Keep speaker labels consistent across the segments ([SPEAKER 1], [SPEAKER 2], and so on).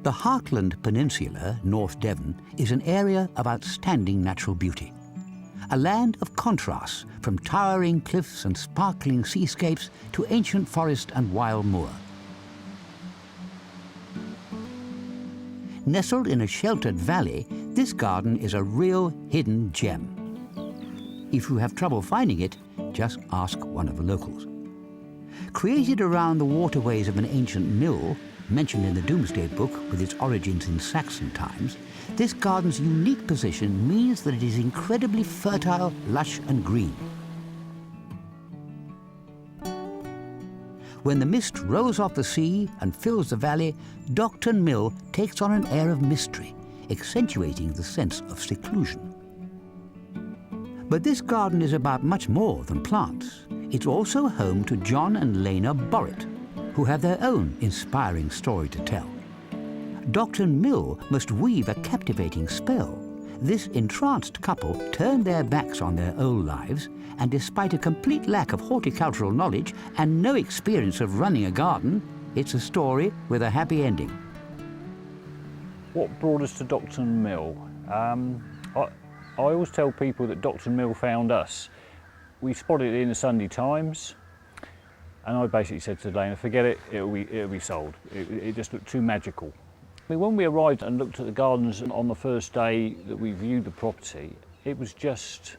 [SPEAKER 1] The Hartland Peninsula, North Devon, is an area of outstanding natural beauty. A land of contrasts, from towering cliffs and sparkling seascapes to ancient forest and wild moor. Nestled in a sheltered valley, this garden is a real hidden gem. If you have trouble finding it, just ask one of the locals. Created around the waterways of an ancient mill, mentioned in the Domesday Book with its origins in Saxon times, this garden's unique position means that it is incredibly fertile, lush and green. When the mist rolls off the sea and fills the valley, Docton Mill takes on an air of mystery, accentuating the sense of seclusion. But this garden is about much more than plants. It's also home to John and Lana Borrett, who have their own inspiring story to tell. Docton Mill must weave a captivating spell. This entranced couple turned their backs on their old lives, and despite a complete lack of horticultural knowledge and no experience of running a garden, it's a story with a happy ending.
[SPEAKER 2] What brought us to Docton Mill? I always tell people that Docton Mill found us. We spotted it in the Sunday Times, and I basically said to Lana, forget it, it'll be sold. It just looked too magical. I mean, when we arrived and looked at the gardens on the first day that we viewed the property, it was just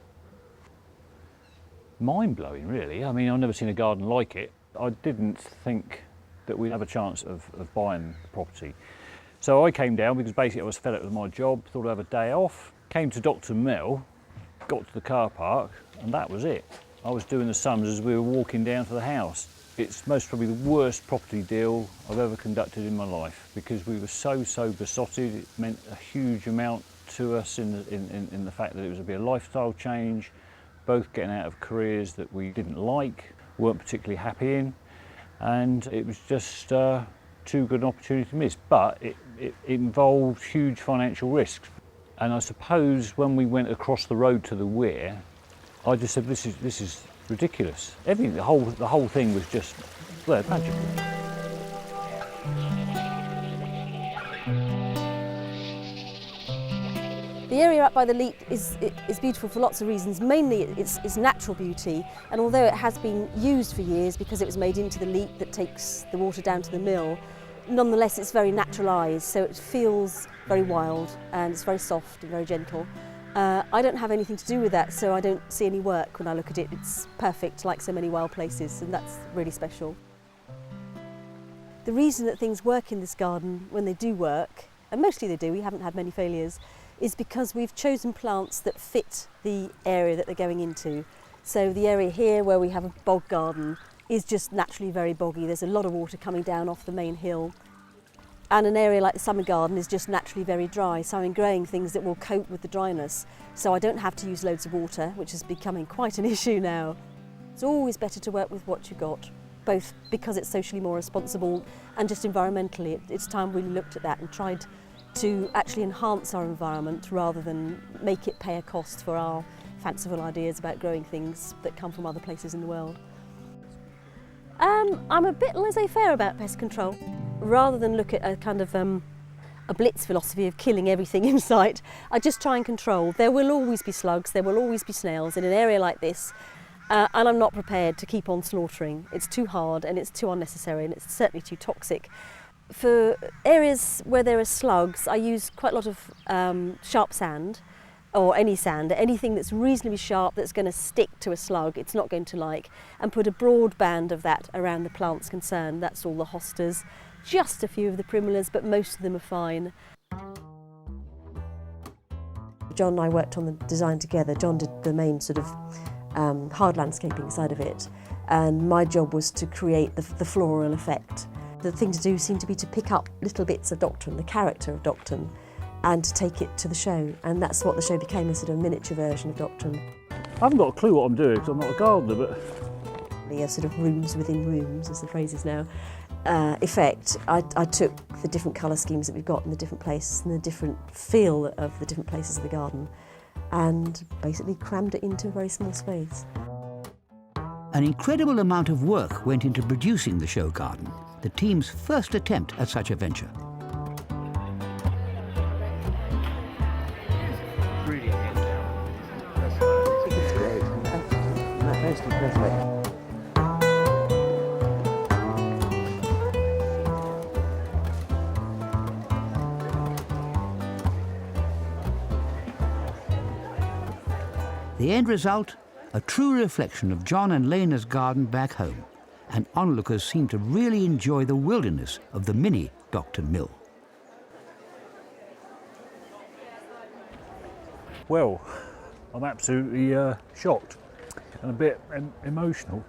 [SPEAKER 2] mind-blowing, really. I mean, I've never seen a garden like it. I didn't think that we'd have a chance of buying the property. So I came down because basically I was fed up with my job, thought I'd have a day off, came to Docton Mill, got to the car park, and that was it. I was doing the sums as we were walking down to the house. It's most probably the worst property deal I've ever conducted in my life because we were so besotted. It meant a huge amount to us in the fact that it was a bit of a lifestyle change, both getting out of careers that we didn't like, weren't particularly happy in, and it was just too good an opportunity to miss. But it involved huge financial risks. And I suppose when we went across the road to the weir, I just said, this is ridiculous. Everything, the whole thing was just, well, magical.
[SPEAKER 3] The area up by the Leat is beautiful for lots of reasons. Mainly it's natural beauty, and although it has been used for years because it was made into the Leat that takes the water down to the mill, nonetheless it's very naturalised, so it feels very wild and it's very soft and very gentle. I don't have anything to do with that, so I don't see any work when I look at it. It's perfect, like so many wild places, and that's really special. The reason that things work in this garden, when they do work, and mostly they do, we haven't had many failures, is because we've chosen plants that fit the area that they're going into. So the area here where we have a bog garden is just naturally very boggy. There's a lot of water coming down off the main hill. And an area like the summer garden is just naturally very dry, so I'm growing things that will cope with the dryness. So I don't have to use loads of water, which is becoming quite an issue now. It's always better to work with what you got, both because it's socially more responsible and just environmentally. It's time we looked at that and tried to actually enhance our environment rather than make it pay a cost for our fanciful ideas about growing things that come from other places in the world. I'm a bit laissez-faire about pest control. Rather than look at a kind of a blitz philosophy of killing everything in sight, I just try and control. There will always be slugs, there will always be snails in an area like this, and I'm not prepared to keep on slaughtering. It's too hard and it's too unnecessary and it's certainly too toxic. For areas where there are slugs, I use quite a lot of sharp sand, or any sand, anything that's reasonably sharp that's going to stick to a slug, it's not going to like, and put a broad band of that around the plants concerned. That's all the hostas. Just a few of the primulas, but most of them are fine. John and I worked on the design together. John did the main sort of hard landscaping side of it, and my job was to create the floral effect. The thing to do seemed to be to pick up little bits of Docton, the character of Docton, and to take it to the show, and that's what the show became, a sort of miniature version of Docton.
[SPEAKER 2] I haven't got a clue what I'm doing because I'm not a gardener, but...
[SPEAKER 3] The sort of rooms within rooms, as the phrase is now, effect. I took the different colour schemes that we've got in the different places and the different feel of the different places of the garden and basically crammed it into a very small space.
[SPEAKER 1] An incredible amount of work went into producing the show garden, the team's first attempt at such a venture.
[SPEAKER 2] Presley, Presley.
[SPEAKER 1] The end result, a true reflection of John and Lana's garden back home, and onlookers seem to really enjoy the wilderness of the mini Docton Mill.
[SPEAKER 2] Well, I'm absolutely shocked and a bit emotional.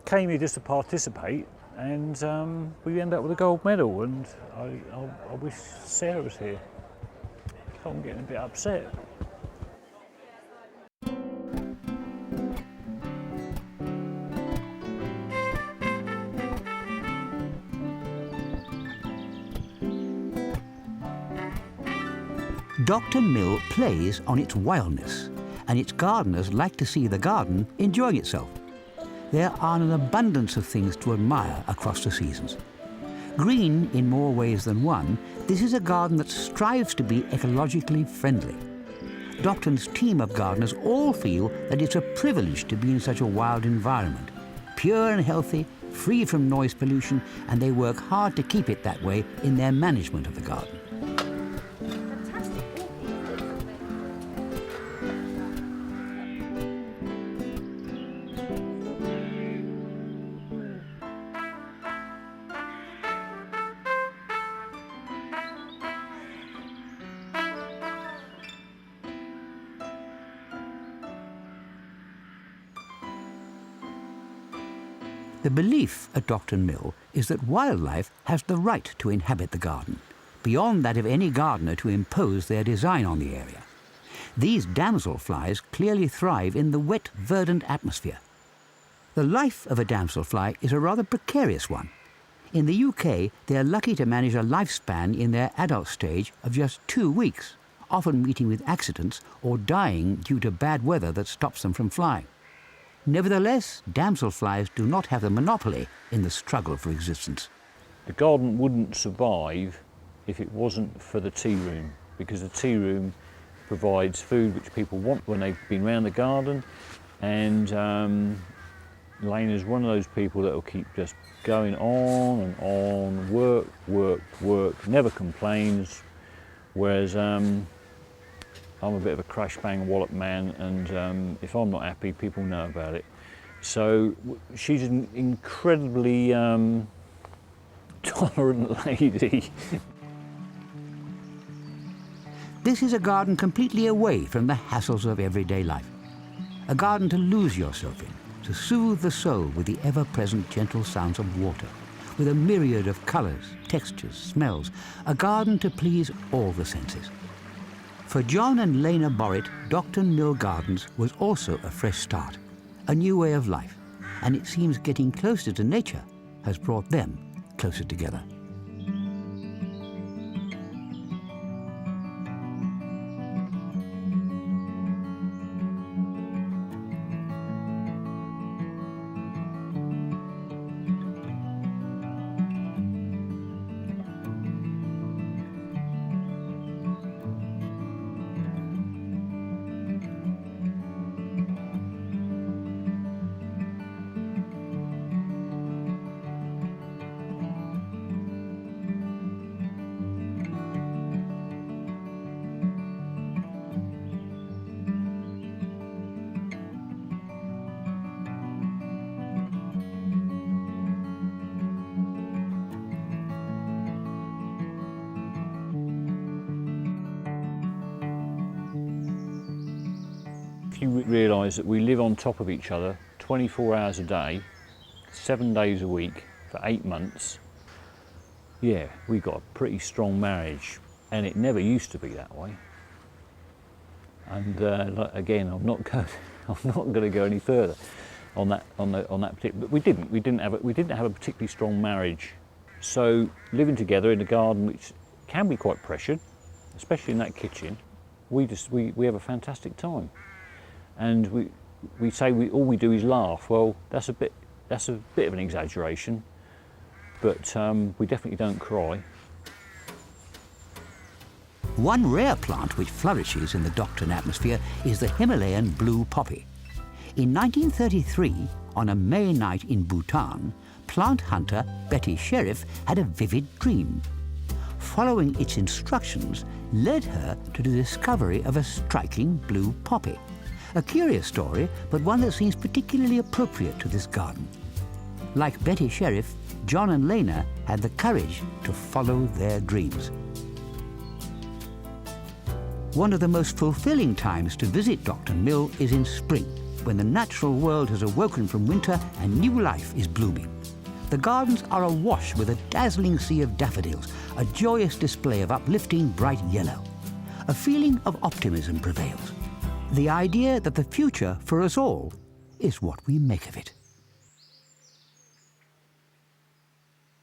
[SPEAKER 2] Came here just to participate, and we end up with a gold medal, and I wish Sarah was here. I'm getting a bit upset.
[SPEAKER 1] Docton Mill plays on its wildness, and its gardeners like to see the garden enjoying itself. There are an abundance of things to admire across the seasons. Green in more ways than one, this is a garden that strives to be ecologically friendly. Docton's team of gardeners all feel that it's a privilege to be in such a wild environment, pure and healthy, free from noise pollution, and they work hard to keep it that way in their management of the garden. The belief at Docton Mill is that wildlife has the right to inhabit the garden, beyond that of any gardener to impose their design on the area. These damselflies clearly thrive in the wet, verdant atmosphere. The life of a damselfly is a rather precarious one. In the UK, they are lucky to manage a lifespan in their adult stage of just 2 weeks, often meeting with accidents or dying due to bad weather that stops them from flying. Nevertheless, damselflies do not have the monopoly in the struggle for existence.
[SPEAKER 2] The garden wouldn't survive if it wasn't for the tea room, because the tea room provides food which people want when they've been round the garden, and Lena's one of those people that will keep just going on and on, work, work, work, never complains, whereas I'm a bit of a crash bang wallop man, and if I'm not happy, people know about it. So she's an incredibly tolerant lady.
[SPEAKER 1] This is a garden completely away from the hassles of everyday life. A garden to lose yourself in, to soothe the soul with the ever-present gentle sounds of water, with a myriad of colours, textures, smells. A garden to please all the senses. For John and Lana Borrett, Docton Mill Gardens was also a fresh start, a new way of life, and it seems getting closer to nature has brought them closer together.
[SPEAKER 2] If you realise that we live on top of each other 24 hours a day, 7 days a week for 8 months, yeah, we got a pretty strong marriage, and it never used to be that way. And again, I'm not going to go any further on that particular. But we didn't have a particularly strong marriage. So living together in a garden, which can be quite pressured, especially in that kitchen, we have a fantastic time. And we say all we do is laugh. Well, that's a bit of an exaggeration, but we definitely don't cry.
[SPEAKER 1] One rare plant which flourishes in the Docton atmosphere is the Himalayan blue poppy. In 1933, on a May night in Bhutan, plant hunter Betty Sheriff had a vivid dream. Following its instructions led her to the discovery of a striking blue poppy. A curious story, but one that seems particularly appropriate to this garden. Like Betty Sheriff, John and Lana had the courage to follow their dreams. One of the most fulfilling times to visit Docton Mill is in spring, when the natural world has awoken from winter and new life is blooming. The gardens are awash with a dazzling sea of daffodils, a joyous display of uplifting bright yellow. A feeling of optimism prevails. The idea that the future for us all is what we make of it.